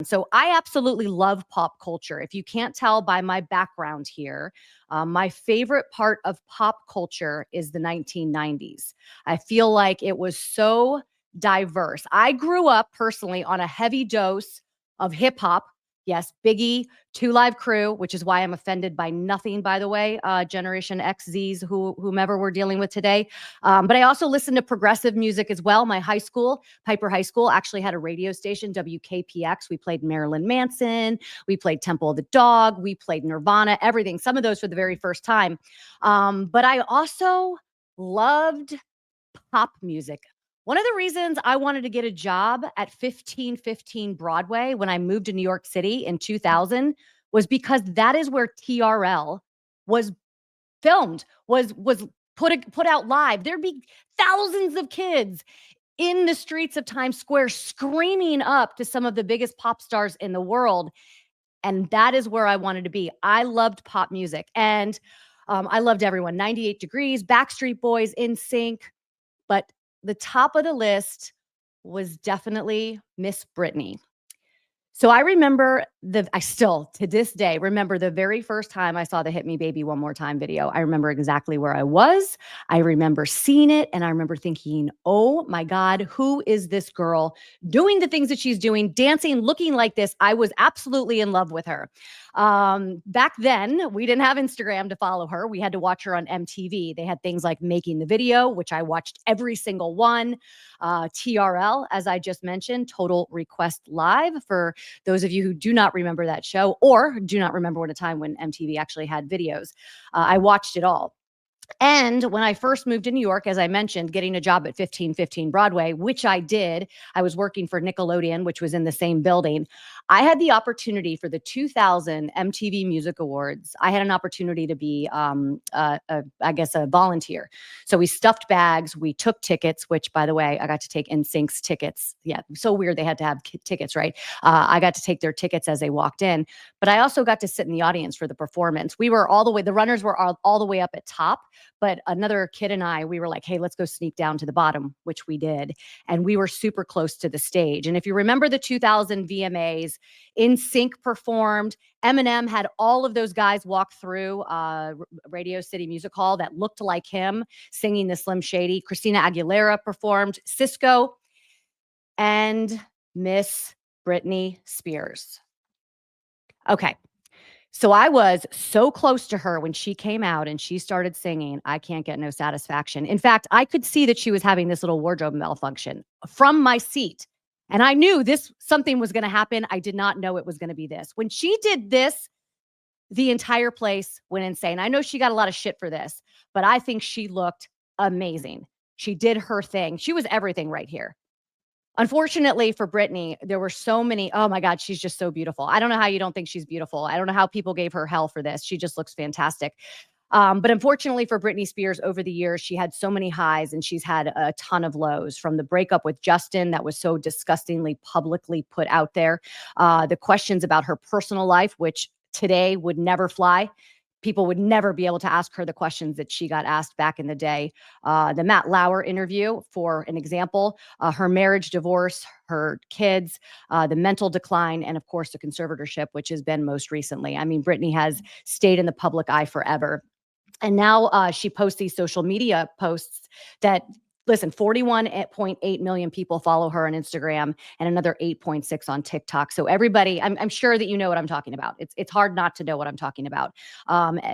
So I absolutely love pop culture. If you can't tell by my background here, my favorite part of pop culture is the 1990s. I feel like it was so diverse. I grew up personally on a heavy dose of hip hop. Yes, Biggie, Two Live Crew, which is why I'm offended by nothing, by the way, Generation X, Zs, whomever we're dealing with today. But I also listened to progressive music as well. My high school, Piper High School, actually had a radio station, WKPX. We played Marilyn Manson. We played Temple of the Dog. We played Nirvana, everything. Some of those for the very first time. But I also loved pop music. One of the reasons I wanted to get a job at 1515 Broadway when I moved to New York City in 2000 was because that is where TRL was filmed, was put out live. There'd be thousands of kids in the streets of Times Square screaming up to some of the biggest pop stars in the world. And that is where I wanted to be. I loved pop music, and I loved everyone. 98 Degrees, Backstreet Boys, NSYNC. But the top of the list was definitely Miss Britney. So I remember I still to this day remember the very first time I saw the Hit Me Baby One More Time video. I remember exactly where I was. I remember seeing it, and I remember thinking, oh my God, who is this girl doing the things that she's doing, dancing, looking like this? I was absolutely in love with her. Back then, we didn't have Instagram to follow her. We had to watch her on MTV. They had things like Making the Video, which I watched every single one. TRL, as I just mentioned, Total Request Live, for those of you who do not remember that show or do not remember what a time when MTV actually had videos. I watched it all. And when I first moved to New York, as I mentioned, getting a job at 1515 Broadway, which I did, I was working for Nickelodeon, which was in the same building. I had the opportunity for the 2000 MTV Music Awards. I had an opportunity to be, I guess, a volunteer. So we stuffed bags, we took tickets, which, by the way, I got to take NSYNC's tickets. Yeah, so weird they had to have tickets, right? I got to take their tickets as they walked in, but I also got to sit in the audience for the performance. We were all the way, the runners were all the way up at top. But another kid and I, we were like, hey, let's go sneak down to the bottom, which we did. And we were super close to the stage. And if you remember the 2000 VMAs, NSYNC performed. Eminem had all of those guys walk through Radio City Music Hall that looked like him singing the Slim Shady. Christina Aguilera performed, Cisco, and Miss Britney Spears. Okay. So I was so close to her when she came out and she started singing, I Can't Get No Satisfaction. In fact, I could see that she was having this little wardrobe malfunction from my seat. And I knew something was going to happen. I did not know it was going to be this. When she did this, the entire place went insane. I know she got a lot of shit for this, but I think she looked amazing. She did her thing. She was everything right here. Unfortunately for Britney, there were so many, oh my God, she's just so beautiful. I don't know how you don't think she's beautiful. I don't know how people gave her hell for this. She just looks fantastic. But unfortunately for Britney Spears, over the years, she had so many highs and she's had a ton of lows, from the breakup with Justin that was so disgustingly publicly put out there. The questions about her personal life, which today would never fly. People would never be able to ask her the questions that she got asked back in the day. The Matt Lauer interview, for an example, her marriage, divorce, her kids, the mental decline, and of course the conservatorship, which has been most recently. I mean, Britney has stayed in the public eye forever. And now she posts these social media posts that, listen, 41.8 million people follow her on Instagram and another 8.6 on TikTok. So everybody, I'm sure that you know what I'm talking about. It's hard not to know what I'm talking about.